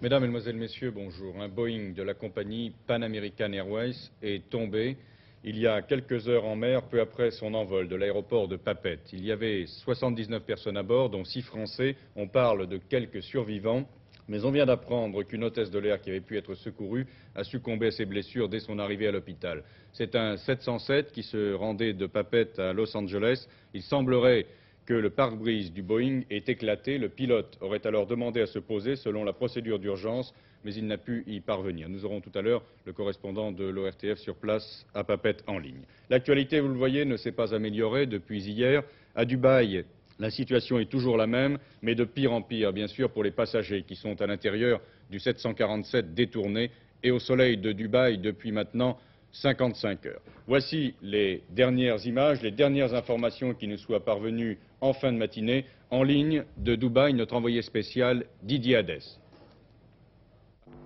Mesdames, Mesdemoiselles, Messieurs, bonjour. Un Boeing de la compagnie Pan American Airways est tombé il y a quelques heures en mer, peu après son envol de l'aéroport de Papeete. Il y avait 79 personnes à bord, dont 6 Français. On parle de quelques survivants. Mais on vient d'apprendre qu'une hôtesse de l'air qui avait pu être secourue a succombé à ses blessures dès son arrivée à l'hôpital. C'est un 707 qui se rendait de Papeete à Los Angeles. Il semblerait que le pare-brise du Boeing ait éclaté. Le pilote aurait alors demandé à se poser selon la procédure d'urgence, mais il n'a pu y parvenir. Nous aurons tout à l'heure le correspondant de l'ORTF sur place à Papeete en ligne. L'actualité, vous le voyez, ne s'est pas améliorée depuis hier. À Dubaï, la situation est toujours la même, mais de pire en pire, bien sûr, pour les passagers qui sont à l'intérieur du 747 détourné et au soleil de Dubaï depuis maintenant 55 heures. Voici les dernières images, les dernières informations qui nous soient parvenues en fin de matinée. En ligne de Dubaï, notre envoyé spécial Didier Hadès.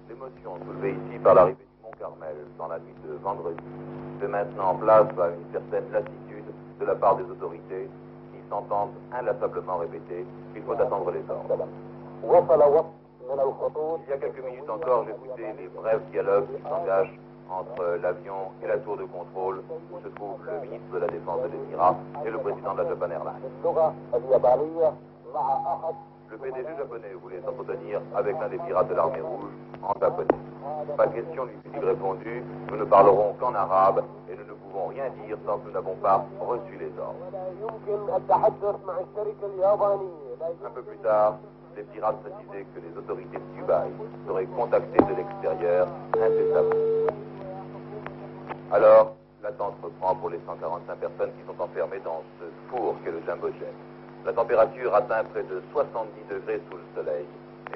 L'émotion soulevée ici par l'arrivée du Mont Carmel dans la nuit de vendredi fait maintenant place à une certaine lassitude de la part des autorités qui s'entendent inlassablement répéter qu'il faut attendre les ordres. Il y a quelques minutes encore, j'écoutais les brefs dialogues qui s'engagent entre l'avion et la tour de contrôle où se trouve le ministre de la Défense de l'Émirat et le président de la Japan Airlines. Le PDG japonais voulait s'entretenir avec l'un des pirates de l'armée rouge en japonais. Pas question, lui fut-il répondu, nous ne parlerons qu'en arabe et nous ne pouvons rien dire tant que nous n'avons pas reçu les ordres. Un peu plus tard, les pirates précisaient que les autorités de Dubaï seraient contactées de l'extérieur incessamment. Alors, l'attente reprend pour les 145 personnes qui sont enfermées dans ce four qu'est le Jumbo Jet. La température atteint près de 70 degrés sous le soleil.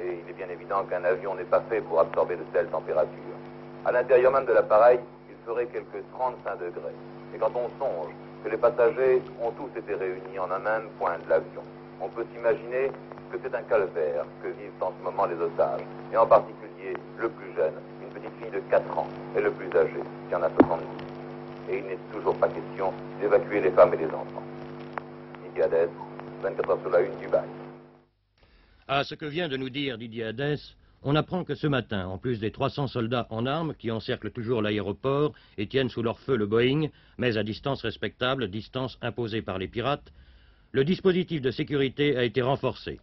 Et il est bien évident qu'un avion n'est pas fait pour absorber de telles températures. À l'intérieur même de l'appareil, il ferait quelques 35 degrés. Et quand on songe que les passagers ont tous été réunis en un même point de l'avion, on peut s'imaginer que c'est un calvaire que vivent en ce moment les otages. Et en particulier le plus jeune, une petite fille de 4 ans, et le plus âgé, qui en a 70. Et il n'est toujours pas question d'évacuer les femmes et les enfants. Didier Hadès, 24 heures sur la une, Dubaï. À ce que vient de nous dire Didier Hadès, on apprend que ce matin, en plus des 300 soldats en armes qui encerclent toujours l'aéroport et tiennent sous leur feu le Boeing, mais à distance respectable, distance imposée par les pirates, le dispositif de sécurité a été renforcé.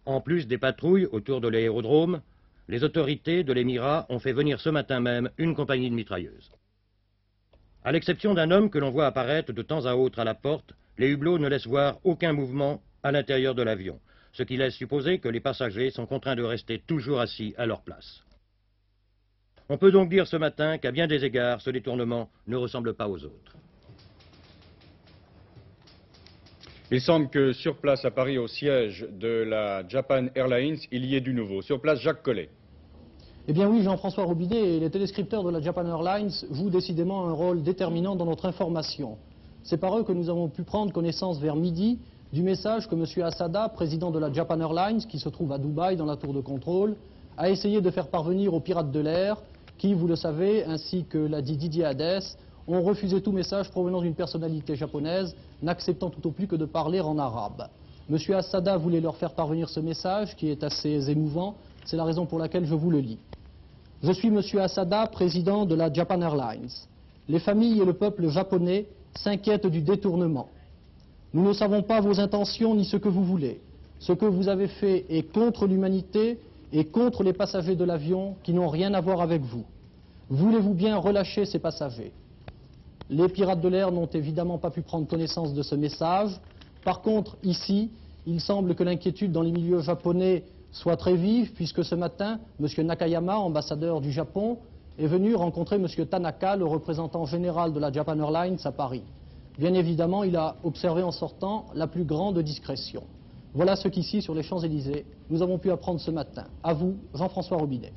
En plus des patrouilles autour de l'aérodrome, les autorités de l'Émirat ont fait venir ce matin même une compagnie de mitrailleuses. À l'exception d'un homme que l'on voit apparaître de temps à autre à la porte, les hublots ne laissent voir aucun mouvement à l'intérieur de l'avion, ce qui laisse supposer que les passagers sont contraints de rester toujours assis à leur place. On peut donc dire ce matin qu'à bien des égards, ce détournement ne ressemble pas aux autres. Il semble que sur place à Paris, au siège de la Japan Airlines, il y ait du nouveau. Sur place, Jacques Collet. Eh bien oui, Jean-François Robinet et les téléscripteurs de la Japan Airlines jouent décidément un rôle déterminant dans notre information. C'est par eux que nous avons pu prendre connaissance vers midi du message que M. Assada, président de la Japan Airlines, qui se trouve à Dubaï dans la tour de contrôle, a essayé de faire parvenir aux pirates de l'air, qui, vous le savez, ainsi que l'a dit Didier Hadès, ont refusé tout message provenant d'une personnalité japonaise, n'acceptant tout au plus que de parler en arabe. M. Assada voulait leur faire parvenir ce message, qui est assez émouvant, c'est la raison pour laquelle je vous le lis. Je suis M. Assada, président de la Japan Airlines. Les familles et le peuple japonais s'inquiètent du détournement. Nous ne savons pas vos intentions ni ce que vous voulez. Ce que vous avez fait est contre l'humanité et contre les passagers de l'avion qui n'ont rien à voir avec vous. Voulez-vous bien relâcher ces passagers? Les pirates de l'air n'ont évidemment pas pu prendre connaissance de ce message. Par contre, ici, il semble que l'inquiétude dans les milieux japonais soit très vive, puisque ce matin, M. Nakayama, ambassadeur du Japon, est venu rencontrer M. Tanaka, le représentant général de la Japan Airlines à Paris. Bien évidemment, il a observé en sortant la plus grande discrétion. Voilà ce qu'ici, sur les Champs-Élysées, nous avons pu apprendre ce matin. À vous, Jean-François Robinet.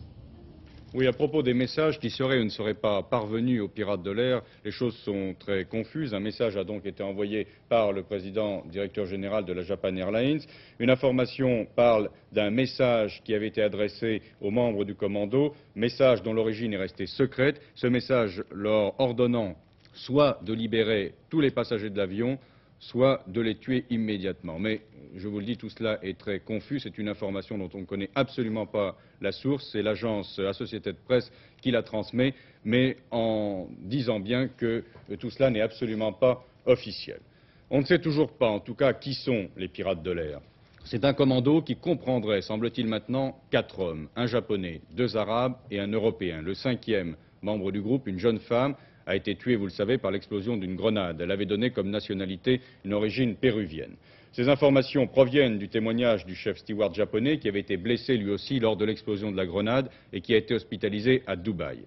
Oui, à propos des messages qui seraient ou ne seraient pas parvenus aux pirates de l'air, les choses sont très confuses. Un message a donc été envoyé par le président directeur général de la Japan Airlines. Une information parle d'un message qui avait été adressé aux membres du commando, message dont l'origine est restée secrète. Ce message leur ordonnant soit de libérer tous les passagers de l'avion, soit de les tuer immédiatement. Mais, je vous le dis, tout cela est très confus. C'est une information dont on ne connaît absolument pas la source. C'est l'agence Associated Press qui la transmet, mais en disant bien que tout cela n'est absolument pas officiel. On ne sait toujours pas, en tout cas, qui sont les pirates de l'air. C'est un commando qui comprendrait, semble-t-il maintenant, 4 hommes, un Japonais, 2 Arabes et un Européen. Le 5e membre du groupe, une jeune femme, a été tuée, vous le savez, par l'explosion d'une grenade. Elle avait donné comme nationalité une origine péruvienne. Ces informations proviennent du témoignage du chef steward japonais qui avait été blessé lui aussi lors de l'explosion de la grenade et qui a été hospitalisé à Dubaï.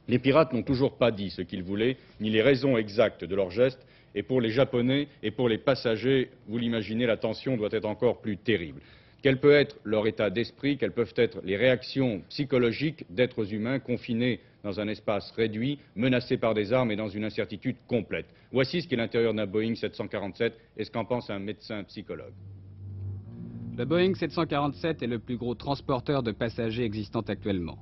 Les pirates n'ont toujours pas dit ce qu'ils voulaient, ni les raisons exactes de leurs gestes, et pour les Japonais et pour les passagers, vous l'imaginez, la tension doit être encore plus terrible. Quel peut être leur état d'esprit, quelles peuvent être les réactions psychologiques d'êtres humains confinés dans un espace réduit, menacés par des armes et dans une incertitude complète. Voici ce qu'est l'intérieur d'un Boeing 747 et ce qu'en pense un médecin psychologue. Le Boeing 747 est le plus gros transporteur de passagers existant actuellement.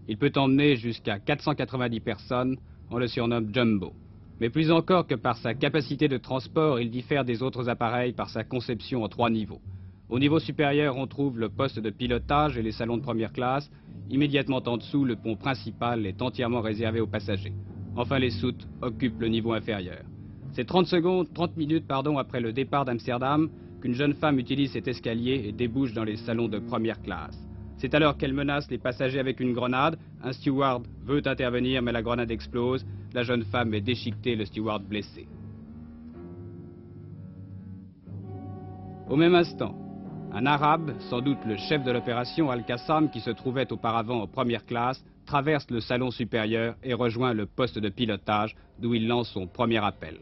Il peut emmener jusqu'à 490 personnes, on le surnomme Jumbo. Mais plus encore que par sa capacité de transport, il diffère des autres appareils par sa conception en 3 niveaux. Au niveau supérieur, on trouve le poste de pilotage et les salons de première classe. Immédiatement en dessous, le pont principal est entièrement réservé aux passagers. Enfin, les soutes occupent le niveau inférieur. C'est 30 minutes après le départ d'Amsterdam qu'une jeune femme utilise cet escalier et débouche dans les salons de première classe. C'est alors qu'elle menace les passagers avec une grenade. Un steward veut intervenir, mais la grenade explose. La jeune femme est déchiquetée, le steward blessé. Au même instant, un Arabe, sans doute le chef de l'opération Al-Qassam, qui se trouvait auparavant en première classe, traverse le salon supérieur et rejoint le poste de pilotage, d'où il lance son premier appel.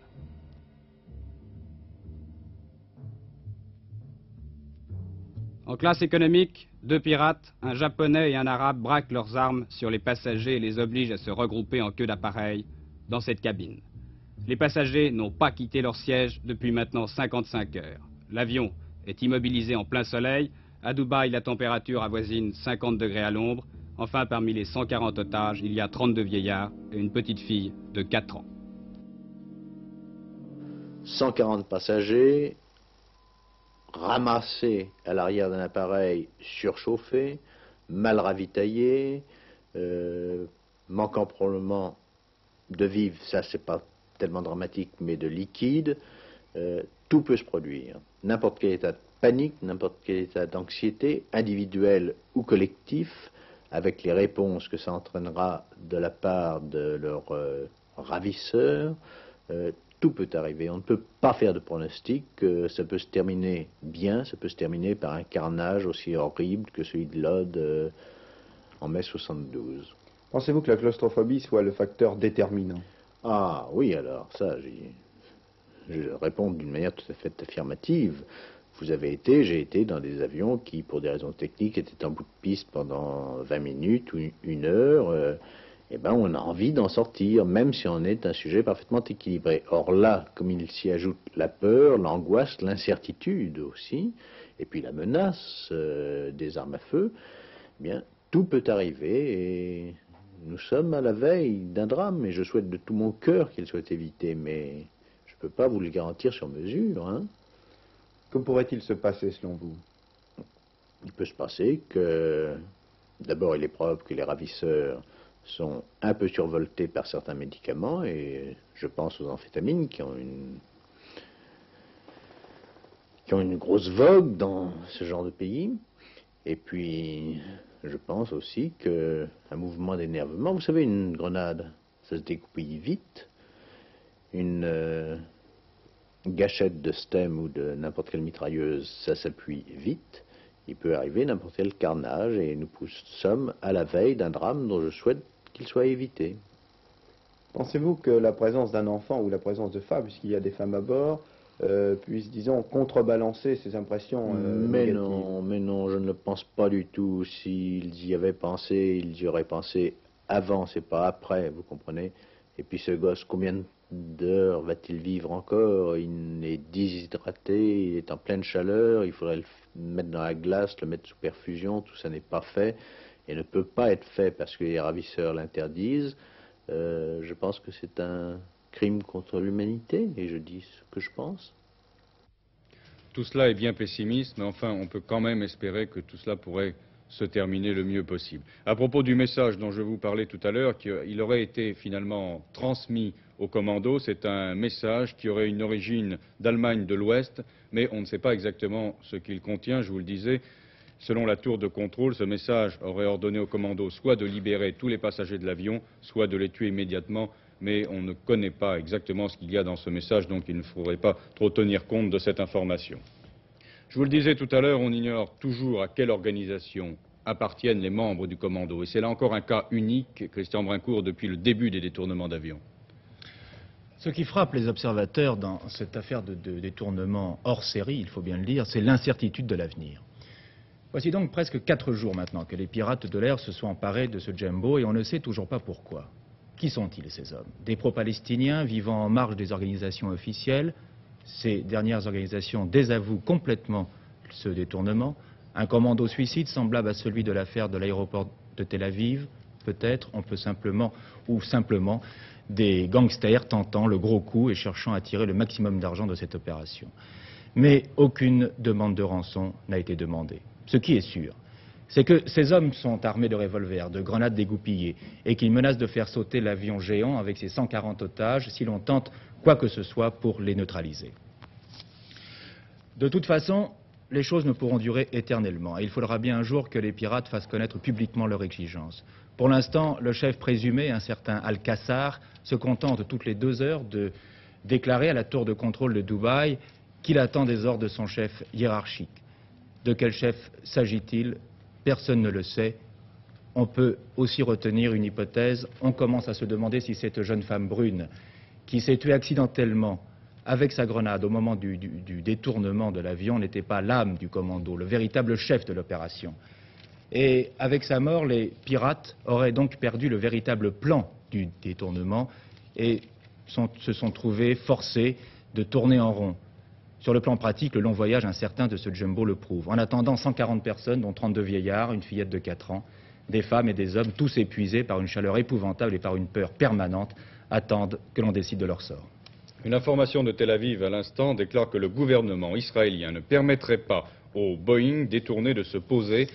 En classe économique, 2 pirates, un Japonais et un Arabe braquent leurs armes sur les passagers et les obligent à se regrouper en queue d'appareil dans cette cabine. Les passagers n'ont pas quitté leur siège depuis maintenant 55 heures. L'avion est immobilisé en plein soleil. À Dubaï, la température avoisine 50 degrés à l'ombre. Enfin, parmi les 140 otages, il y a 32 vieillards et une petite fille de 4 ans. 140 passagers ramassés à l'arrière d'un appareil surchauffé, mal ravitaillé, manquant probablement de vivre, ça c'est pas tellement dramatique, mais de liquide. Tout peut se produire. N'importe quel état de panique, n'importe quel état d'anxiété, individuel ou collectif, avec les réponses que ça entraînera de la part de leurs ravisseurs, tout peut arriver. On ne peut pas faire de pronostic. Ça peut se terminer bien, ça peut se terminer par un carnage aussi horrible que celui de Lod en mai 72. Pensez-vous que la claustrophobie soit le facteur déterminant? Ah oui, alors ça, je réponds d'une manière tout à fait affirmative. Vous avez été, j'ai été dans des avions qui, pour des raisons techniques, étaient en bout de piste pendant 20 minutes ou 1 heure. Eh ben, on a envie d'en sortir, même si on est un sujet parfaitement équilibré. Or là, comme il s'y ajoute la peur, l'angoisse, l'incertitude aussi, et puis la menace des armes à feu, eh bien, tout peut arriver et nous sommes à la veille d'un drame et je souhaite de tout mon cœur qu'il soit évité, mais je ne peux pas vous le garantir sur mesure. Hein. Que pourrait-il se passer selon vous? Il peut se passer que, d'abord, il est probable que les ravisseurs sont un peu survoltés par certains médicaments, et je pense aux amphétamines qui ont une grosse vogue dans ce genre de pays. Et puis, je pense aussi qu'un mouvement d'énervement, vous savez, une grenade, ça se découpille vite. Une gâchette de STEM ou de n'importe quelle mitrailleuse, ça s'appuie vite. Il peut arriver n'importe quel carnage et nous sommes à la veille d'un drame dont je souhaite qu'il soit évité. Pensez-vous que la présence d'un enfant ou la présence de femmes, puisqu'il y a des femmes à bord, puisse, disons, contrebalancer ces impressions négatives? Mais non, je ne le pense pas du tout. S'ils y avaient pensé, ils y auraient pensé avant, c'est pas après, vous comprenez? Et puis ce gosse, combien d'heures va-t-il vivre encore? Il est déshydraté, il est en pleine chaleur, il faudrait le mettre dans la glace, le mettre sous perfusion, tout ça n'est pas fait et ne peut pas être fait parce que les ravisseurs l'interdisent. Je pense que c'est un crime contre l'humanité et je dis ce que je pense. Tout cela est bien pessimiste, mais enfin, on peut quand même espérer que tout cela pourrait se terminer le mieux possible. À propos du message dont je vous parlais tout à l'heure, qu'il aurait été finalement transmis au commando, c'est un message qui aurait une origine d'Allemagne de l'Ouest, mais on ne sait pas exactement ce qu'il contient, je vous le disais. Selon la tour de contrôle, ce message aurait ordonné au commando soit de libérer tous les passagers de l'avion, soit de les tuer immédiatement, mais on ne connaît pas exactement ce qu'il y a dans ce message, donc il ne faudrait pas trop tenir compte de cette information. Je vous le disais tout à l'heure, on ignore toujours à quelle organisation appartiennent les membres du commando. Et c'est là encore un cas unique, Christian Brincourt, depuis le début des détournements d'avions. Ce qui frappe les observateurs dans cette affaire de détournement hors série, il faut bien le dire, c'est l'incertitude de l'avenir. Voici donc presque 4 jours maintenant que les pirates de l'air se sont emparés de ce Jumbo et on ne sait toujours pas pourquoi. Qui sont-ils ces hommes? Des pro-palestiniens vivant en marge des organisations officielles? Ces dernières organisations désavouent complètement ce détournement. Un commando suicide semblable à celui de l'affaire de l'aéroport de Tel Aviv, peut-être, on peut simplement des gangsters tentant le gros coup et cherchant à tirer le maximum d'argent de cette opération. Mais aucune demande de rançon n'a été demandée. Ce qui est sûr, c'est que ces hommes sont armés de revolvers, de grenades dégoupillées et qu'ils menacent de faire sauter l'avion géant avec ses 140 otages si l'on tente quoi que ce soit pour les neutraliser. De toute façon, les choses ne pourront durer éternellement et il faudra bien un jour que les pirates fassent connaître publiquement leurs exigences. Pour l'instant, le chef présumé, un certain Al-Qassar, se contente toutes les 2 heures de déclarer à la tour de contrôle de Dubaï qu'il attend des ordres de son chef hiérarchique. De quel chef s'agit-il? Personne ne le sait. On peut aussi retenir une hypothèse. On commence à se demander si cette jeune femme brune qui s'est tuée accidentellement avec sa grenade au moment du détournement de l'avion n'était pas l'âme du commando, le véritable chef de l'opération. Et avec sa mort, les pirates auraient donc perdu le véritable plan du détournement et se sont trouvés forcés de tourner en rond. Sur le plan pratique, le long voyage incertain de ce Jumbo le prouve. En attendant, 140 personnes, dont 32 vieillards, une fillette de 4 ans, des femmes et des hommes, tous épuisés par une chaleur épouvantable et par une peur permanente, attendent que l'on décide de leur sort. Une information de Tel Aviv à l'instant déclare que le gouvernement israélien ne permettrait pas au Boeing détourné de se poser,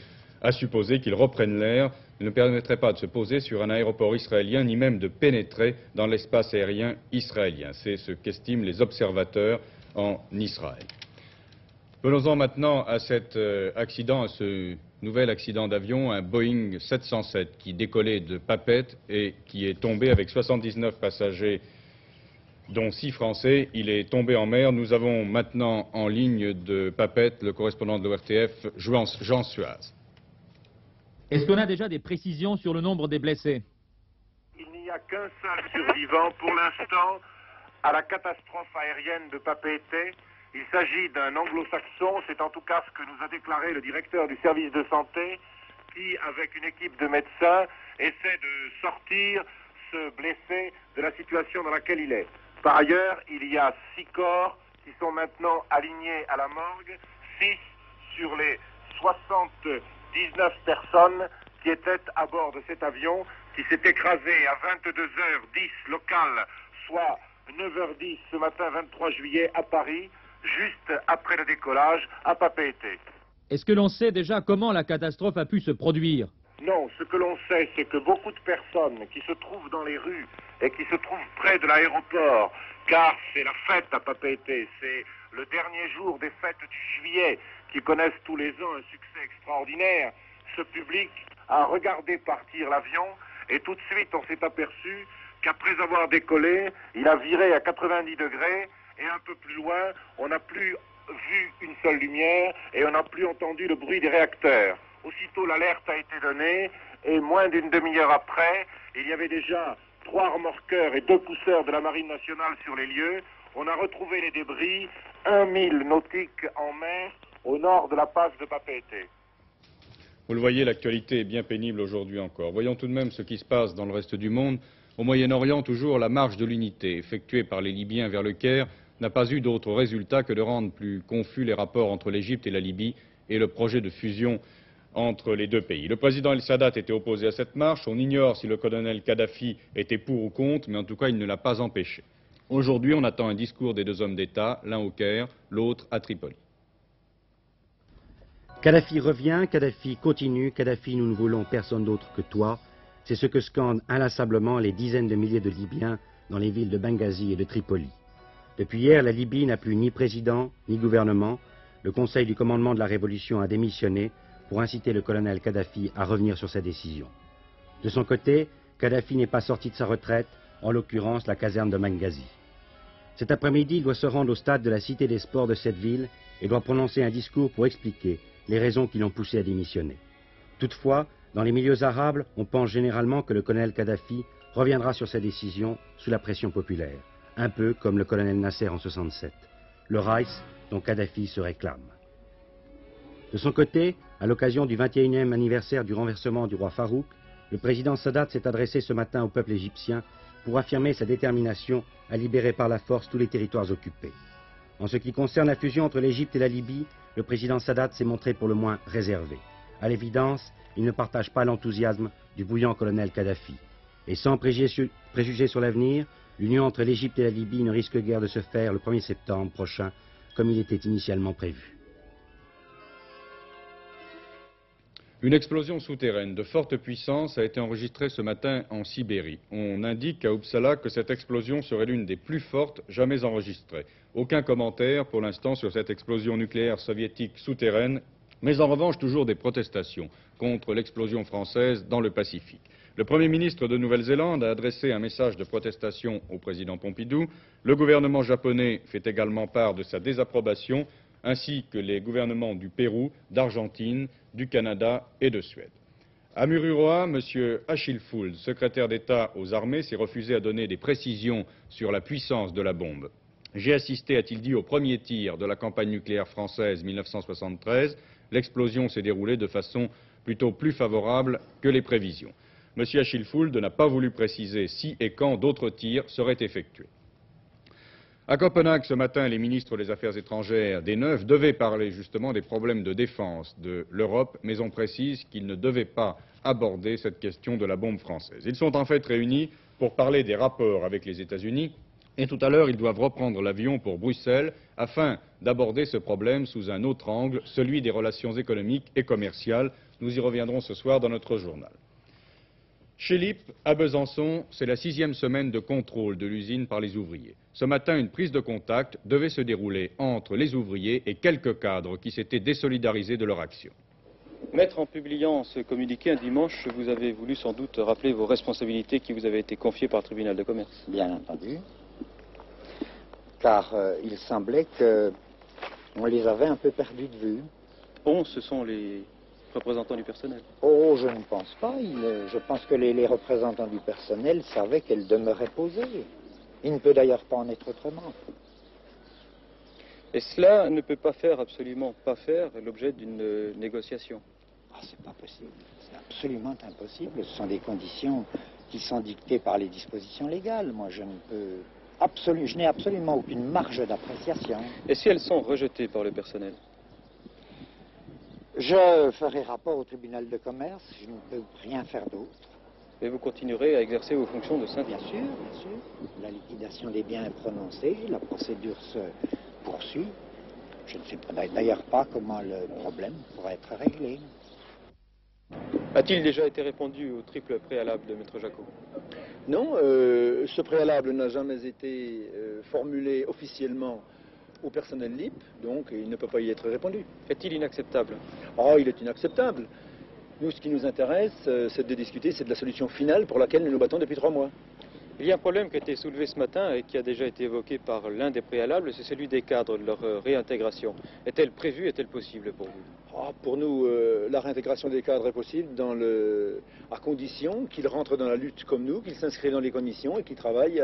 à supposer qu'il reprenne l'air, ne permettrait pas de se poser sur un aéroport israélien, ni même de pénétrer dans l'espace aérien israélien. C'est ce qu'estiment les observateurs en Israël. Venons-en maintenant à cet accident, à ce nouvel accident d'avion, un Boeing 707 qui décollait de Papeete et qui est tombé avec 79 passagers, dont 6 Français. Il est tombé en mer. Nous avons maintenant en ligne de Papeete le correspondant de l'ORTF, Jean Suaz. Est-ce qu'on a déjà des précisions sur le nombre des blessés? Il n'y a qu'un seul survivant pour l'instant à la catastrophe aérienne de Papeete. Il s'agit d'un anglo-saxon, c'est en tout cas ce que nous a déclaré le directeur du service de santé, qui, avec une équipe de médecins, essaie de sortir ce blessé de la situation dans laquelle il est. Par ailleurs, il y a 6 corps qui sont maintenant alignés à la morgue, 6 sur les 79 personnes qui étaient à bord de cet avion, qui s'est écrasé à 22h10 local, soit 9h10 ce matin 23 juillet à Paris, juste après le décollage à Papeete. Est-ce que l'on sait déjà comment la catastrophe a pu se produire? Non, ce que l'on sait, c'est que beaucoup de personnes qui se trouvent dans les rues et qui se trouvent près de l'aéroport, car c'est la fête à Papeete, c'est le dernier jour des fêtes du juillet qui connaissent tous les ans un succès extraordinaire, ce public a regardé partir l'avion et tout de suite on s'est aperçu qu'après avoir décollé, il a viré à 90 degrés et un peu plus loin, on n'a plus vu une seule lumière et on n'a plus entendu le bruit des réacteurs. Aussitôt l'alerte a été donnée et moins d'une demi-heure après, il y avait déjà 3 remorqueurs et 2 pousseurs de la Marine nationale sur les lieux. On a retrouvé les débris, 1 mille nautiques en mer au nord de la passe de Papeete. Vous le voyez, l'actualité est bien pénible aujourd'hui encore. Voyons tout de même ce qui se passe dans le reste du monde. Au Moyen-Orient, toujours, la marche de l'unité effectuée par les Libyens vers le Caire n'a pas eu d'autre résultat que de rendre plus confus les rapports entre l'Égypte et la Libye et le projet de fusion entre les 2 pays. Le président El-Sadat était opposé à cette marche. On ignore si le colonel Kadhafi était pour ou contre, mais en tout cas, il ne l'a pas empêché. Aujourd'hui, on attend un discours des 2 hommes d'État, l'un au Caire, l'autre à Tripoli. Kadhafi revient, Kadhafi continue, Kadhafi nous ne voulons personne d'autre que toi. C'est ce que scandent inlassablement les dizaines de milliers de Libyens dans les villes de Benghazi et de Tripoli. Depuis hier, la Libye n'a plus ni président, ni gouvernement. Le Conseil du commandement de la Révolution a démissionné pour inciter le colonel Kadhafi à revenir sur sa décision. De son côté, Kadhafi n'est pas sorti de sa retraite, en l'occurrence la caserne de Benghazi. Cet après-midi, il doit se rendre au stade de la Cité des Sports de cette ville et doit prononcer un discours pour expliquer les raisons qui l'ont poussé à démissionner. Toutefois, dans les milieux arabes, on pense généralement que le colonel Kadhafi reviendra sur sa décision sous la pression populaire, un peu comme le colonel Nasser en 67, le Raïs dont Kadhafi se réclame. De son côté, à l'occasion du 21e anniversaire du renversement du roi Farouk, le président Sadat s'est adressé ce matin au peuple égyptien pour affirmer sa détermination à libérer par la force tous les territoires occupés. En ce qui concerne la fusion entre l'Égypte et la Libye, le président Sadat s'est montré pour le moins réservé. À l'évidence, il ne partage pas l'enthousiasme du bouillant colonel Kadhafi. Et sans préjugés sur l'avenir, l'union entre l'Égypte et la Libye ne risque guère de se faire le 1er septembre prochain, comme il était initialement prévu. Une explosion souterraine de forte puissance a été enregistrée ce matin en Sibérie. On indique à Uppsala que cette explosion serait l'une des plus fortes jamais enregistrées. Aucun commentaire pour l'instant sur cette explosion nucléaire soviétique souterraine, mais en revanche toujours des protestations contre l'explosion française dans le Pacifique. Le Premier ministre de Nouvelle-Zélande a adressé un message de protestation au président Pompidou. Le gouvernement japonais fait également part de sa désapprobation, ainsi que les gouvernements du Pérou, d'Argentine, du Canada et de Suède. À Mururoa, M. Achille Fould, secrétaire d'État aux armées, s'est refusé à donner des précisions sur la puissance de la bombe. J'ai assisté, a-t-il dit, au premier tir de la campagne nucléaire française 1973. L'explosion s'est déroulée de façon plutôt plus favorable que les prévisions. M. Achille Fould n'a pas voulu préciser si et quand d'autres tirs seraient effectués. À Copenhague, ce matin, les ministres des Affaires étrangères des 9 devaient parler justement des problèmes de défense de l'Europe, mais on précise qu'ils ne devaient pas aborder cette question de la bombe française. Ils sont en fait réunis pour parler des rapports avec les États-Unis, et tout à l'heure, ils doivent reprendre l'avion pour Bruxelles afin d'aborder ce problème sous un autre angle, celui des relations économiques et commerciales. Nous y reviendrons ce soir dans notre journal. Chez LIP, à Besançon, c'est la 6e semaine de contrôle de l'usine par les ouvriers. Ce matin, une prise de contact devait se dérouler entre les ouvriers et quelques cadres qui s'étaient désolidarisés de leur action. Maître, en publiant ce communiqué un dimanche, vous avez voulu sans doute rappeler vos responsabilités qui vous avaient été confiées par le tribunal de commerce. Bien entendu, car il semblait qu'on les avait un peu perdus de vue. On, ce sont les représentants du personnel? Oh, je ne pense pas. Je pense que les représentants du personnel savaient qu'elle demeurait posée. Il ne peut d'ailleurs pas en être autrement. Et cela ne peut pas faire, absolument pas faire, l'objet d'une négociation? Ah, c'est pas possible. C'est absolument impossible. Ce sont des conditions qui sont dictées par les dispositions légales. Moi, je n'ai absolument aucune marge d'appréciation. Et si elles sont rejetées par le personnel? Je ferai rapport au tribunal de commerce, je ne peux rien faire d'autre. Mais vous continuerez à exercer vos fonctions de syndic? Bien sûr, bien sûr. La liquidation des biens est prononcée, la procédure se poursuit. Je ne sais d'ailleurs pas comment le problème pourrait être réglé. A-t-il déjà été répondu au triple préalable de Maître Jacot? Non, ce préalable n'a jamais été formulé officiellement au personnel LIP, donc il ne peut pas y être répondu. Est-il inacceptable? Oh, il est inacceptable. Nous, ce qui nous intéresse, c'est de discuter, c'est de la solution finale pour laquelle nous nous battons depuis 3 mois. Il y a un problème qui a été soulevé ce matin et qui a déjà été évoqué par l'un des préalables, c'est celui des cadres, de leur réintégration. Est-elle prévue, est-elle possible pour vous? Oh, pour nous, la réintégration des cadres est possible à condition qu'ils rentrent dans la lutte comme nous, qu'ils s'inscrivent dans les commissions et qu'ils travaillent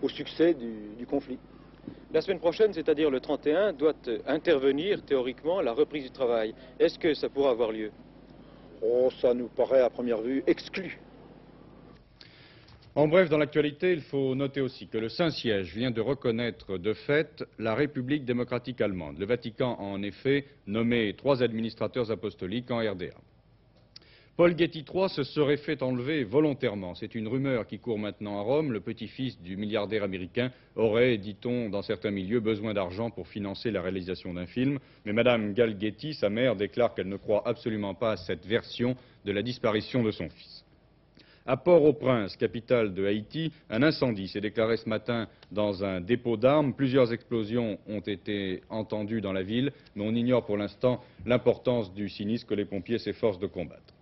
au succès du conflit. La semaine prochaine, c'est-à-dire le 31, doit intervenir théoriquement la reprise du travail. Est-ce que ça pourra avoir lieu? Oh, ça nous paraît à première vue exclu. En bref, dans l'actualité, il faut noter aussi que le Saint-Siège vient de reconnaître de fait la République démocratique allemande. Le Vatican a en effet nommé 3 administrateurs apostoliques en RDA. Paul Getty III se serait fait enlever volontairement. C'est une rumeur qui court maintenant à Rome. Le petit-fils du milliardaire américain aurait, dit-on, dans certains milieux, besoin d'argent pour financer la réalisation d'un film. Mais Madame Gal Getty, sa mère, déclare qu'elle ne croit absolument pas à cette version de la disparition de son fils. À Port-au-Prince, capitale de Haïti, un incendie s'est déclaré ce matin dans un dépôt d'armes. Plusieurs explosions ont été entendues dans la ville, mais on ignore pour l'instant l'importance du sinistre que les pompiers s'efforcent de combattre.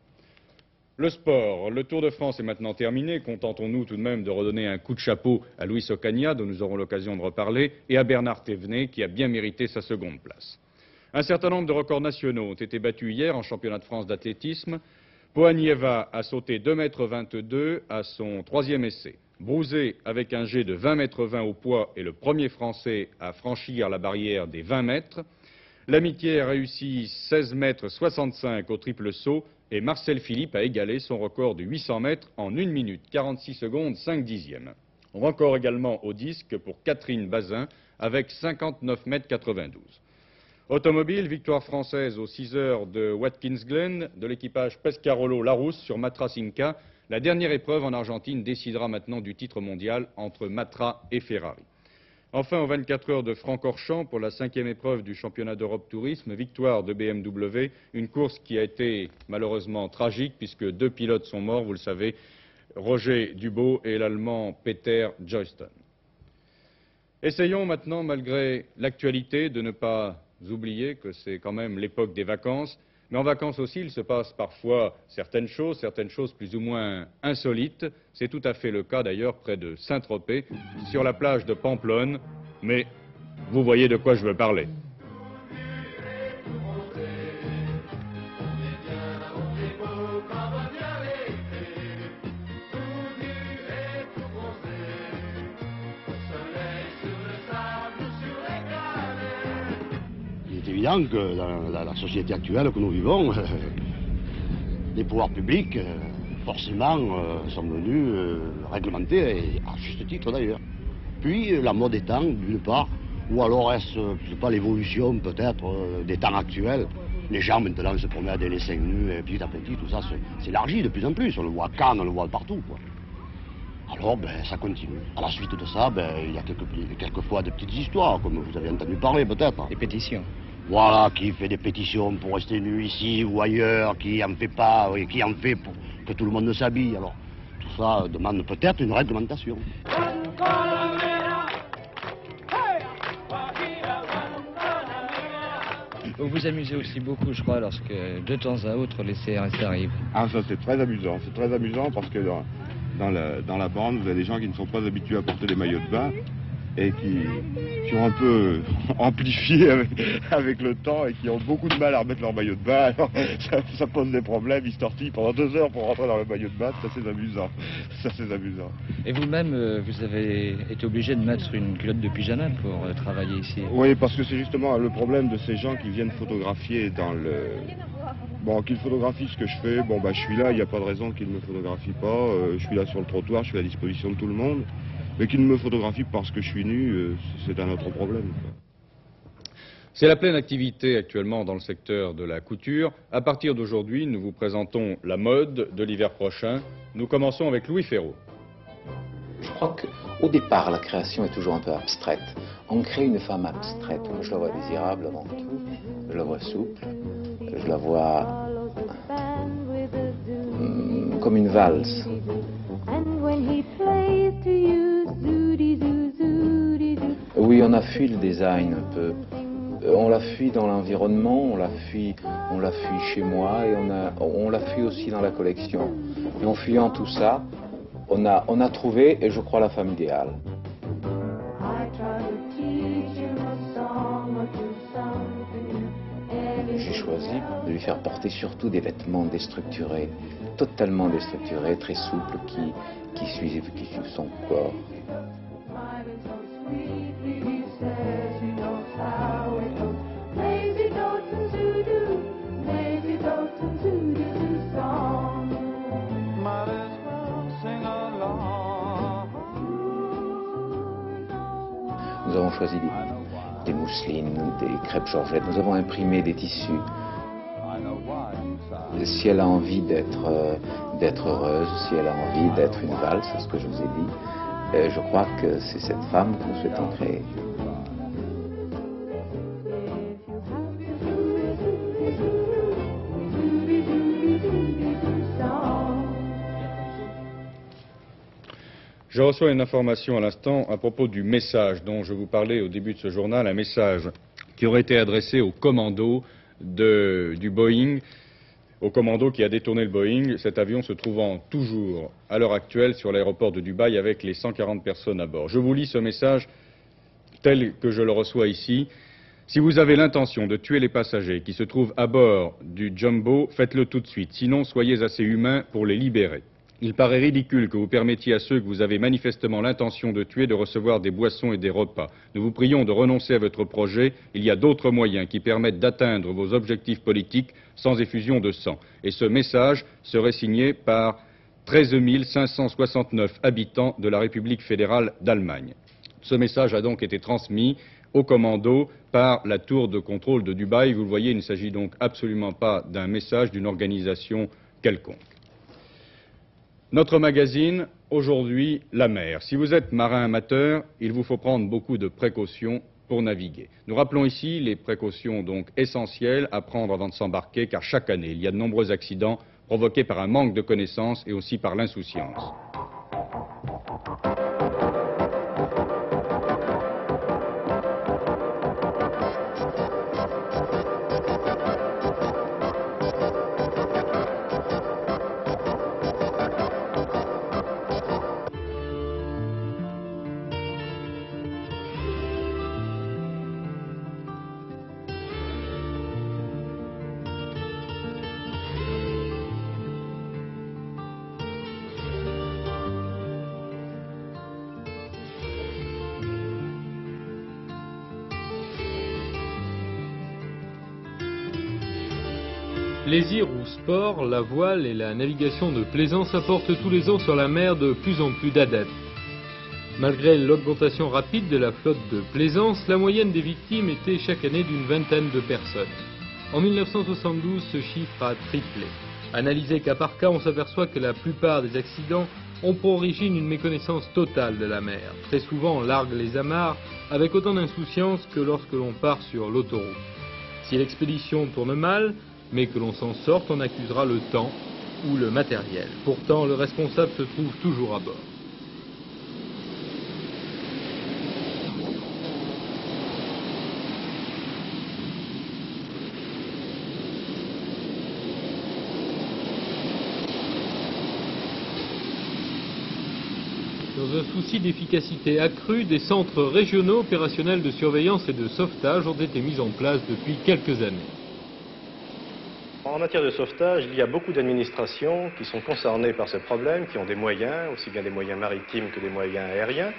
Le sport, le Tour de France est maintenant terminé. Contentons-nous tout de même de redonner un coup de chapeau à Luis Ocaña, dont nous aurons l'occasion de reparler, et à Bernard Thévenet, qui a bien mérité sa seconde place. Un certain nombre de records nationaux ont été battus hier en championnat de France d'athlétisme. Poanieva a sauté 2,22 m à son troisième essai. Brouzé, avec un jet de 20,20 m au poids, est le premier Français à franchir la barrière des 20 mètres. L'Amitié a réussi 16,65 m au triple saut et Marcel Philippe a égalé son record de 800 mètres en 1 minute 46 secondes 5 dixièmes. Record également au disque pour Catherine Bazin avec 59,92 m. Automobile, victoire française aux 6 heures de Watkins Glen de l'équipage Pescarolo-Larousse sur Matra-Simca. La dernière épreuve en Argentine décidera maintenant du titre mondial entre Matra et Ferrari. Enfin, aux 24 heures de Francorchamps, pour la 5e épreuve du championnat d'Europe Tourisme, victoire de BMW, une course qui a été malheureusement tragique puisque 2 pilotes sont morts, vous le savez, Roger Dubow et l'Allemand Peter Joyston. Essayons maintenant, malgré l'actualité, de ne pas oublier que c'est quand même l'époque des vacances. Mais en vacances aussi, il se passe parfois certaines choses plus ou moins insolites. C'est tout à fait le cas d'ailleurs près de Saint-Tropez, sur la plage de Pamplonne. Mais vous voyez de quoi je veux parler. C'est évident que dans la société actuelle que nous vivons, les pouvoirs publics, forcément, sont venus réglementer, et à juste titre d'ailleurs. Puis la mode étant, d'une part, ou alors est-ce, je sais pas, l'évolution peut-être des temps actuels. Les gens maintenant se promènent des seins nus, et petit à petit, tout ça s'élargit de plus en plus. On le voit à Cannes, on le voit partout, quoi. Alors, ça continue. À la suite de ça, il y a quelquefois des petites histoires, comme vous avez entendu parler peut-être. Des pétitions. Voilà, qui fait des pétitions pour rester nu ici ou ailleurs, qui en fait pas, oui, qui en fait pour que tout le monde s'habille. Alors, tout ça demande peut-être une réglementation. Vous vous amusez aussi beaucoup, je crois, lorsque de temps à autre les CRS arrivent. Ah, ça c'est très amusant. C'est très amusant parce que dans la bande, vous avez des gens qui ne sont pas habitués à porter des maillots de bain et qui ont un peu amplifié avec le temps et qui ont beaucoup de mal à remettre leur maillot de bain. Alors, ça pose des problèmes, ils se tortillent pendant 2 heures pour rentrer dans le maillot de bain, ça c'est amusant. Ça c'est amusant. Et vous-même, vous avez été obligé de mettre une culotte de pyjama pour travailler ici? Oui, parce que c'est justement le problème de ces gens qui viennent photographier dans le... Bon, qu'ils photographient ce que je fais, je suis là, il n'y a pas de raison qu'ils ne me photographient pas, je suis là sur le trottoir, je suis à la disposition de tout le monde. Mais qu'ils ne me photographient parce que je suis nu, c'est un autre problème. C'est la pleine activité actuellement dans le secteur de la couture. À partir d'aujourd'hui, nous vous présentons la mode de l'hiver prochain. Nous commençons avec Louis Ferraud. Je crois qu'au départ, la création est toujours un peu abstraite. On crée une femme abstraite. Je la vois désirable avant tout, je la vois souple, je la vois comme une valse. Oui, on a fui le design un peu. On l'a fui dans l'environnement, on l'a fui chez moi et on l'a fui aussi dans la collection. Et en fuyant tout ça, on a trouvé, et je crois, la femme idéale. J'ai choisi de lui faire porter surtout des vêtements déstructurés, totalement déstructurés, très souples, qui suivent son corps. Nous avons choisi mousselines, des crêpes Georgette. Nous avons imprimé des tissus. si elle a envie d'être heureuse, si elle a envie d'être une valse, c'est ce que je vous ai dit, je crois que c'est cette femme que nous souhaitons créer. Je reçois une information à l'instant à propos du message dont je vous parlais au début de ce journal, un message qui aurait été adressé au commando du Boeing, au commando qui a détourné le Boeing, cet avion se trouvant toujours à l'heure actuelle sur l'aéroport de Dubaï avec les 140 personnes à bord. Je vous lis ce message tel que je le reçois ici. Si vous avez l'intention de tuer les passagers qui se trouvent à bord du Jumbo, faites-le tout de suite, sinon soyez assez humains pour les libérer. Il paraît ridicule que vous permettiez à ceux que vous avez manifestement l'intention de tuer de recevoir des boissons et des repas. Nous vous prions de renoncer à votre projet. Il y a d'autres moyens qui permettent d'atteindre vos objectifs politiques sans effusion de sang. Et ce message serait signé par 13 569 habitants de la République fédérale d'Allemagne. Ce message a donc été transmis au commando par la tour de contrôle de Dubaï. Vous le voyez, il ne s'agit donc absolument pas d'un message d'une organisation quelconque. Notre magazine, aujourd'hui, la mer. Si vous êtes marin amateur, il vous faut prendre beaucoup de précautions pour naviguer. Nous rappelons ici les précautions donc essentielles à prendre avant de s'embarquer, car chaque année, il y a de nombreux accidents provoqués par un manque de connaissances et aussi par l'insouciance. Plaisir ou sport, la voile et la navigation de plaisance apportent tous les ans sur la mer de plus en plus d'adeptes. Malgré l'augmentation rapide de la flotte de plaisance, la moyenne des victimes était chaque année d'une vingtaine de personnes. En 1972, ce chiffre a triplé. Analysé cas par cas, on s'aperçoit que la plupart des accidents ont pour origine une méconnaissance totale de la mer. Très souvent, on largue les amarres avec autant d'insouciance que lorsque l'on part sur l'autoroute. Si l'expédition tourne mal, mais que l'on s'en sorte, on accusera le temps ou le matériel. Pourtant, le responsable se trouve toujours à bord. Dans un souci d'efficacité accrue, des centres régionaux opérationnels de surveillance et de sauvetage ont été mis en place depuis quelques années. En matière de sauvetage, il y a beaucoup d'administrations qui sont concernées par ce problème, qui ont des moyens, aussi bien des moyens maritimes que des moyens aériens.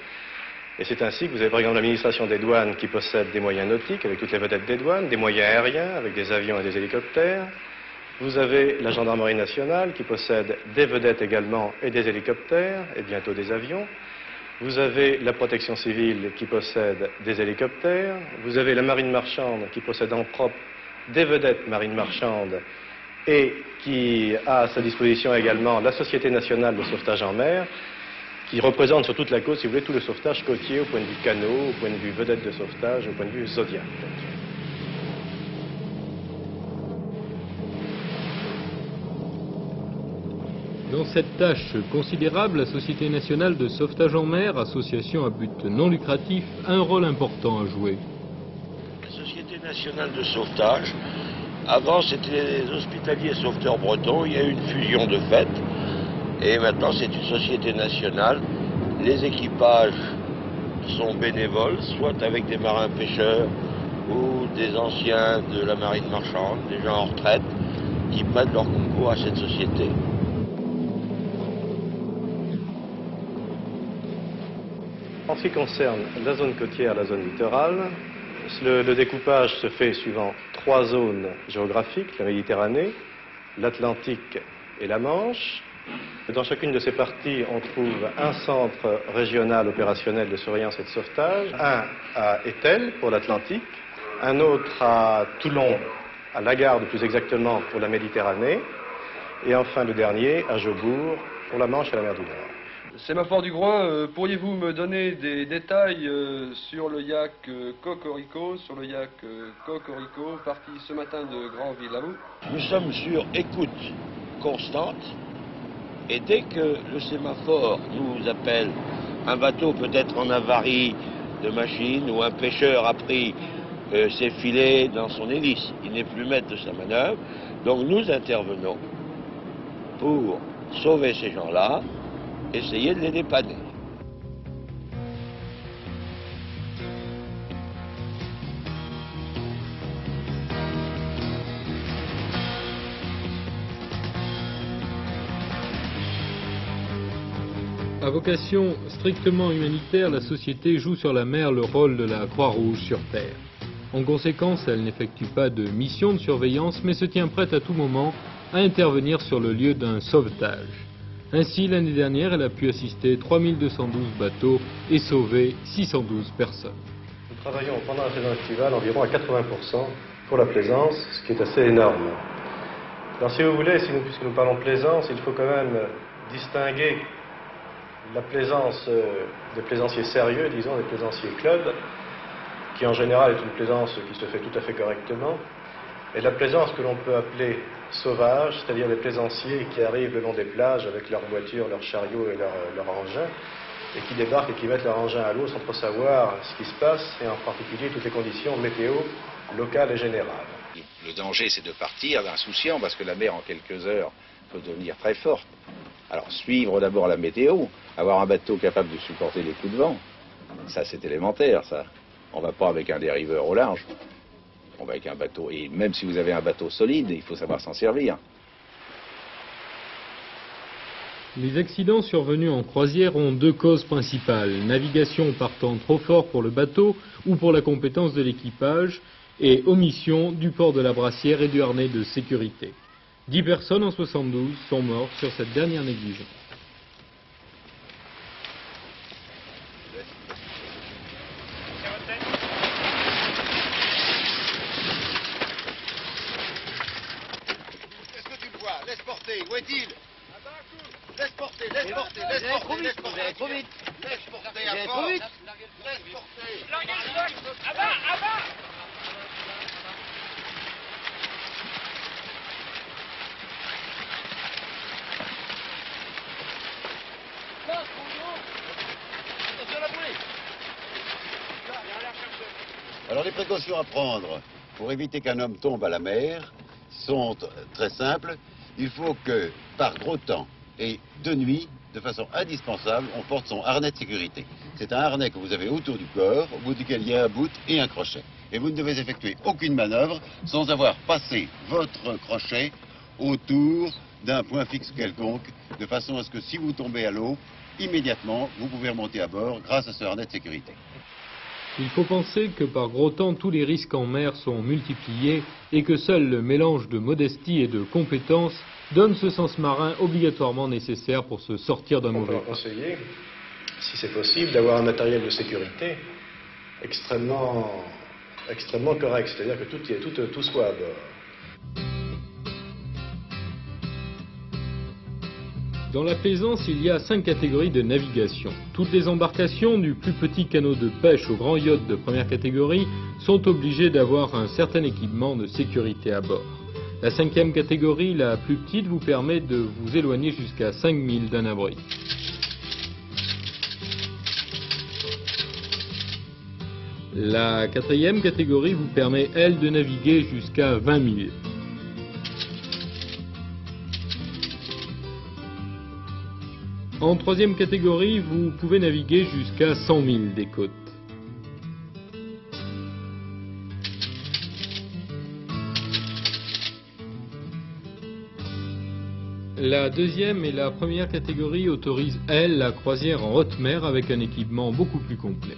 Et c'est ainsi que vous avez par exemple l'administration des douanes qui possède des moyens nautiques avec toutes les vedettes des douanes, des moyens aériens avec des avions et des hélicoptères. Vous avez la gendarmerie nationale qui possède des vedettes également et des hélicoptères et bientôt des avions. Vous avez la protection civile qui possède des hélicoptères. Vous avez la marine marchande qui possède en propre des vedettes marines marchandes et qui a à sa disposition également la Société nationale de sauvetage en mer qui représente sur toute la côte, si vous voulez, tout le sauvetage côtier au point de vue canot, au point de vue vedette de sauvetage, au point de vue Zodiac. Dans cette tâche considérable, la Société nationale de sauvetage en mer, association à but non lucratif, a un rôle important à jouer. La Société nationale de sauvetage, avant c'était les hospitaliers sauveteurs bretons, il y a eu une fusion de fait, et maintenant c'est une société nationale. Les équipages sont bénévoles, soit avec des marins pêcheurs ou des anciens de la marine marchande, des gens en retraite, qui prêtent leur concours à cette société. En ce qui concerne la zone côtière, la zone littorale, le découpage se fait suivant 3 zones géographiques, la Méditerranée, l'Atlantique et la Manche. Dans chacune de ces parties, on trouve un centre régional opérationnel de surveillance et de sauvetage, un à Étel pour l'Atlantique, un autre à Toulon, à Lagarde plus exactement pour la Méditerranée, Et enfin, le dernier, à Jobourg, pour la Manche et la mer du Nord. Sémaphore du Groin, pourriez-vous me donner des détails sur le yak Cocorico, parti ce matin de Granville-à-Vous? Nous sommes sur écoute constante et dès que le sémaphore nous appelle, un bateau peut-être en avarie de machine ou un pêcheur a pris ses filets dans son hélice, il n'est plus maître de sa manœuvre, donc nous intervenons pour sauver ces gens-là, essayer de les dépanner. À vocation strictement humanitaire, la société joue sur la mer le rôle de la Croix-Rouge sur Terre. En conséquence, elle n'effectue pas de mission de surveillance, mais se tient prête à tout moment à intervenir sur le lieu d'un sauvetage. Ainsi, l'année dernière, elle a pu assister 3212 bateaux et sauver 612 personnes. Nous travaillons pendant la saison estivale environ à 80% pour la plaisance, ce qui est assez énorme. Alors si vous voulez, puisque nous parlons de plaisance, il faut quand même distinguer la plaisance des plaisanciers sérieux, disons, des plaisanciers clubs, qui en général est une plaisance qui se fait tout à fait correctement, et la plaisance que l'on peut appeler sauvage, c'est-à-dire les plaisanciers qui arrivent le long des plages avec leurs voitures, leurs chariots et leurs engins, et qui débarquent et qui mettent leur engin à l'eau sans trop savoir ce qui se passe, et en particulier toutes les conditions météo locales et générales. Le danger, c'est de partir d'insouciant, parce que la mer, en quelques heures, peut devenir très forte. Alors, suivre d'abord la météo, avoir un bateau capable de supporter les coups de vent, ça c'est élémentaire, ça. On ne va pas avec un dériveur au large, on va avec un bateau, et même si vous avez un bateau solide, il faut savoir s'en servir. Les accidents survenus en croisière ont deux causes principales, navigation partant trop fort pour le bateau ou pour la compétence de l'équipage, et omission du port de la brassière et du harnais de sécurité. 10 personnes en 72 sont mortes sur cette dernière négligence. Qu'est-ce que tu me vois? Laisse porter, où est-il? Laisse porter, laisse porter, laisse porter, laisse porter. Trop vite. Laisse porter à fond. Laisse porter. À bas, à bas. Alors les précautions à prendre pour éviter qu'un homme tombe à la mer sont très simples. Il faut que par gros temps et de nuit, de façon indispensable, on porte son harnais de sécurité. C'est un harnais que vous avez autour du corps, au bout duquel il y a un bout et un crochet. Et vous ne devez effectuer aucune manœuvre sans avoir passé votre crochet autour d'un point fixe quelconque, de façon à ce que si vous tombez à l'eau, immédiatement, vous pouvez remonter à bord grâce à ce harnais de sécurité. Il faut penser que par gros temps, tous les risques en mer sont multipliés et que seul le mélange de modestie et de compétence donne ce sens marin obligatoirement nécessaire pour se sortir d'un mauvais pas. On peut conseiller, si c'est possible, d'avoir un matériel de sécurité extrêmement correct, c'est-à-dire que tout soit à bord. Dans la plaisance, il y a 5 catégories de navigation. Toutes les embarcations, du plus petit canot de pêche au grand yacht de première catégorie, sont obligées d'avoir un certain équipement de sécurité à bord. La 5e catégorie, la plus petite, vous permet de vous éloigner jusqu'à 5 milles d'un abri. La 4e catégorie vous permet, elle, de naviguer jusqu'à 20 milles. En 3e catégorie, vous pouvez naviguer jusqu'à 100 milles des côtes. La 2e et la 1re catégorie autorisent, elles, la croisière en haute mer avec un équipement beaucoup plus complet.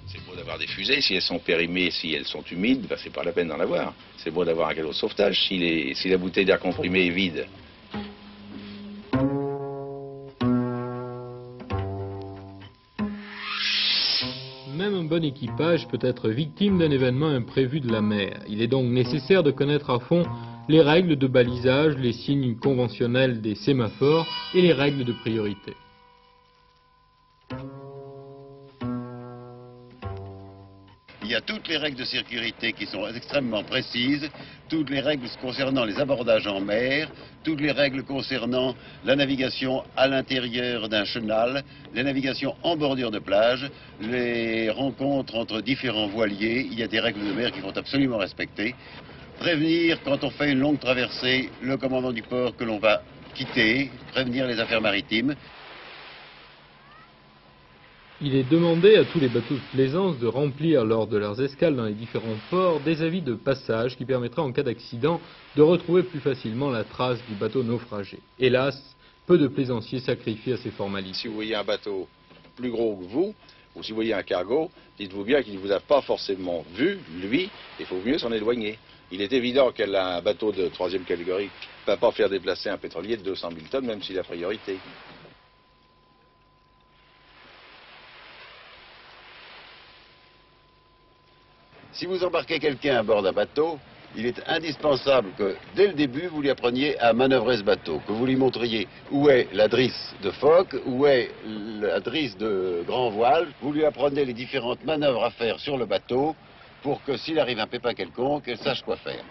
C'est beau d'avoir des fusées, si elles sont périmées, si elles sont humides, ben c'est pas la peine d'en avoir. C'est beau d'avoir un canot de sauvetage, si la bouteille d'air comprimé est vide. Même un bon équipage peut être victime d'un événement imprévu de la mer. Il est donc nécessaire de connaître à fond les règles de balisage, les signes conventionnels des sémaphores et les règles de priorité. Il y a toutes les règles de sécurité qui sont extrêmement précises, toutes les règles concernant les abordages en mer, toutes les règles concernant la navigation à l'intérieur d'un chenal, la navigation en bordure de plage, les rencontres entre différents voiliers. Il y a des règles de mer qu'il faut absolument respecter. Prévenir, quand on fait une longue traversée, le commandant du port que l'on va quitter, prévenir les affaires maritimes. Il est demandé à tous les bateaux de plaisance de remplir lors de leurs escales dans les différents ports des avis de passage qui permettraient en cas d'accident de retrouver plus facilement la trace du bateau naufragé. Hélas, peu de plaisanciers sacrifient à ces formalités. Si vous voyez un bateau plus gros que vous, ou si vous voyez un cargo, dites-vous bien qu'il ne vous a pas forcément vu, lui, il faut mieux s'en éloigner. Il est évident qu'un bateau de 3e catégorie ne va pas faire déplacer un pétrolier de 200 000 tonnes, même s'il a priorité. Si vous embarquez quelqu'un à bord d'un bateau, il est indispensable que, dès le début, vous lui appreniez à manœuvrer ce bateau, que vous lui montriez où est la drisse de foc, où est la drisse de grand voile. Vous lui apprenez les différentes manœuvres à faire sur le bateau pour que, s'il arrive un pépin quelconque, elle sache quoi faire.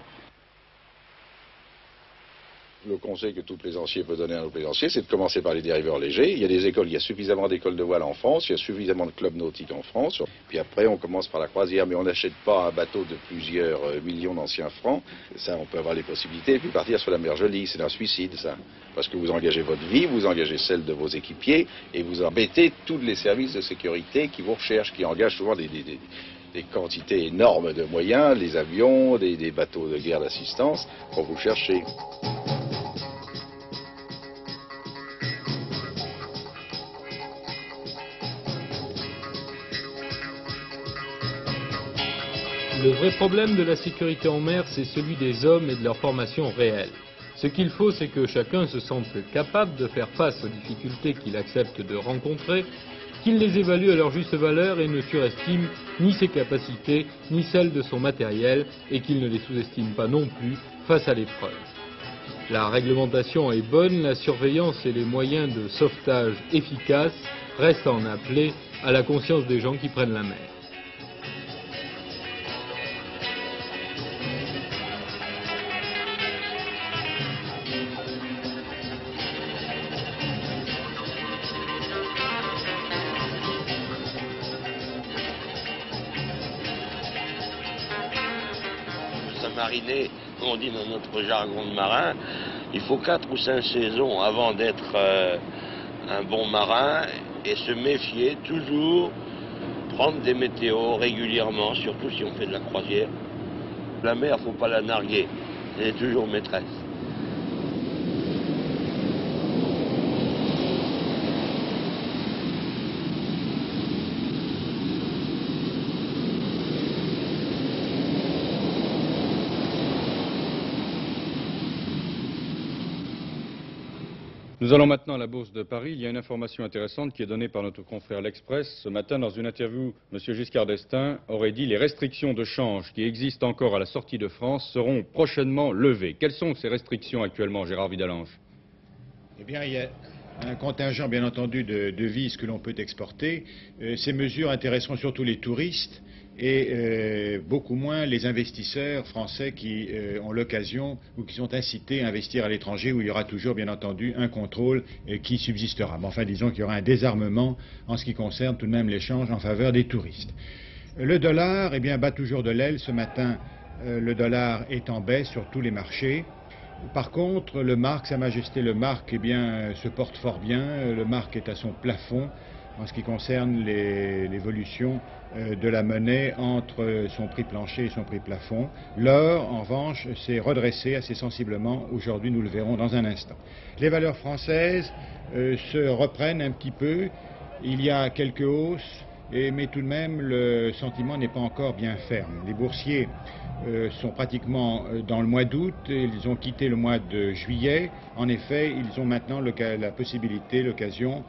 Le conseil que tout plaisancier peut donner à nos plaisanciers, c'est de commencer par les dériveurs légers. Il y a des écoles, il y a suffisamment d'écoles de voile en France, il y a suffisamment de clubs nautiques en France. Puis après, on commence par la croisière, mais on n'achète pas un bateau de plusieurs millions d'anciens francs. Ça, on peut avoir les possibilités, et puis partir sur la mer Jolie. C'est un suicide, ça. Parce que vous engagez votre vie, vous engagez celle de vos équipiers, et vous embêtez tous les services de sécurité qui vous recherchent, qui engagent souvent des quantités énormes de moyens, les avions, des bateaux de guerre d'assistance, pour vous chercher. Le vrai problème de la sécurité en mer, c'est celui des hommes et de leur formation réelle. Ce qu'il faut, c'est que chacun se sente capable de faire face aux difficultés qu'il accepte de rencontrer, qu'il les évalue à leur juste valeur et ne surestime ni ses capacités, ni celles de son matériel, et qu'il ne les sous-estime pas non plus face à l'épreuve. La réglementation est bonne, la surveillance et les moyens de sauvetage efficaces restent à en appeler à la conscience des gens qui prennent la mer. Mariner, comme on dit dans notre jargon de marin, il faut 4 ou 5 saisons avant d'être un bon marin et se méfier toujours, prendre des météos régulièrement, surtout si on fait de la croisière. La mer, il ne faut pas la narguer, elle est toujours maîtresse. Nous allons maintenant à la Bourse de Paris. Il y a une information intéressante qui est donnée par notre confrère L'Express. Ce matin, dans une interview, M. Giscard d'Estaing aurait dit que les restrictions de change qui existent encore à la sortie de France seront prochainement levées. Quelles sont ces restrictions actuellement, Gérard Vidalange? Eh bien, il y a un contingent, bien entendu, de devises que l'on peut exporter. Ces mesures intéresseront surtout les touristes et beaucoup moins les investisseurs français qui ont l'occasion ou qui sont incités à investir à l'étranger, où il y aura toujours, bien entendu, un contrôle qui subsistera. Mais enfin, disons qu'il y aura un désarmement en ce qui concerne tout de même l'échange en faveur des touristes. Le dollar, eh bien, bat toujours de l'aile. Ce matin, le dollar est en baisse sur tous les marchés. Par contre, le mark, Sa Majesté le mark, eh bien, se porte fort bien. Le mark est à son plafond en ce qui concerne l'évolution de la monnaie entre son prix plancher et son prix plafond. L'or, en revanche, s'est redressé assez sensiblement. Aujourd'hui, nous le verrons dans un instant. Les valeurs françaises se reprennent un petit peu. Il y a quelques hausses, mais tout de même, le sentiment n'est pas encore bien ferme. Les boursiers sont pratiquement dans le mois d'août, ils ont quitté le mois de juillet. En effet, ils ont maintenant la possibilité, l'occasion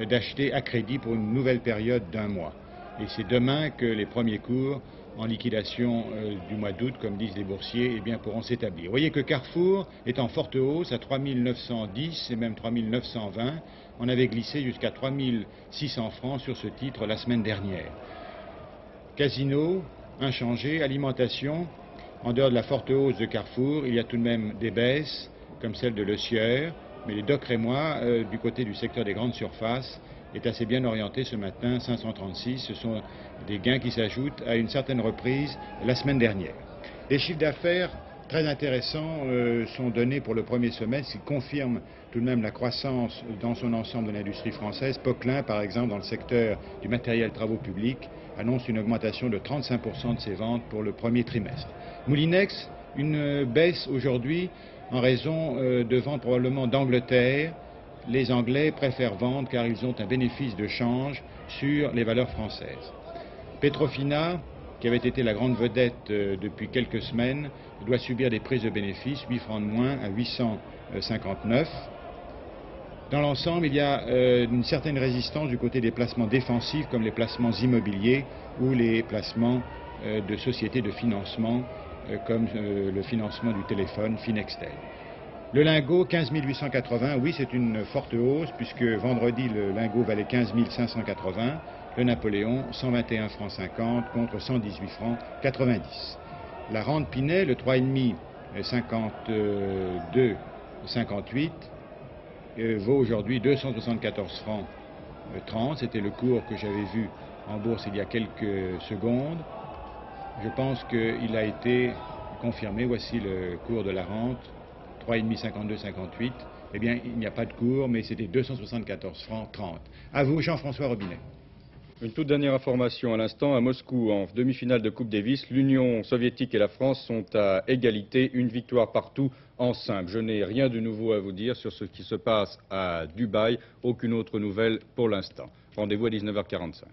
d'acheter à crédit pour une nouvelle période d'1 mois. Et c'est demain que les premiers cours en liquidation du mois d'août, comme disent les boursiers, eh bien, pourront s'établir. Vous voyez que Carrefour est en forte hausse à 3 910 et même 3 920. On avait glissé jusqu'à 3 600 francs sur ce titre la semaine dernière. Casino, inchangé, alimentation, en dehors de la forte hausse de Carrefour, il y a tout de même des baisses, comme celle de Le Sieur, mais les Doc Rémois, du côté du secteur des grandes surfaces, est assez bien orienté ce matin, 536. Ce sont des gains qui s'ajoutent à une certaine reprise la semaine dernière. Les chiffres d'affaires très intéressants sont donnés pour le premier semestre, qui confirment tout de même la croissance dans son ensemble de l'industrie française. Poquelin, par exemple, dans le secteur du matériel travaux publics, annonce une augmentation de 35% de ses ventes pour le premier trimestre. Moulinex, une baisse aujourd'hui en raison de ventes probablement d'Angleterre. Les Anglais préfèrent vendre car ils ont un bénéfice de change sur les valeurs françaises. Petrofina, qui avait été la grande vedette depuis quelques semaines, doit subir des prises de bénéfices, 8 francs de moins à 859. Dans l'ensemble, il y a une certaine résistance du côté des placements défensifs comme les placements immobiliers ou les placements de sociétés de financement comme le financement du téléphone Finextel. Le lingot, 15 880, oui, c'est une forte hausse, puisque vendredi, le lingot valait 15 580, le Napoléon, 121 francs 50 contre 118 francs 90. La rente Pinet, le 3,5, 52, 58, vaut aujourd'hui 274 francs 30. C'était le cours que j'avais vu en bourse il y a quelques secondes. Je pense qu'il a été confirmé. Voici le cours de la rente. 3,5, 52, 58, eh bien, il n'y a pas de cours, mais c'était 274 francs 30. À vous, Jean-François Robinet. Une toute dernière information à l'instant. À Moscou, en demi-finale de Coupe Davis, l'Union soviétique et la France sont à égalité, une victoire partout en simple. Je n'ai rien de nouveau à vous dire sur ce qui se passe à Dubaï. Aucune autre nouvelle pour l'instant. Rendez-vous à 19h45.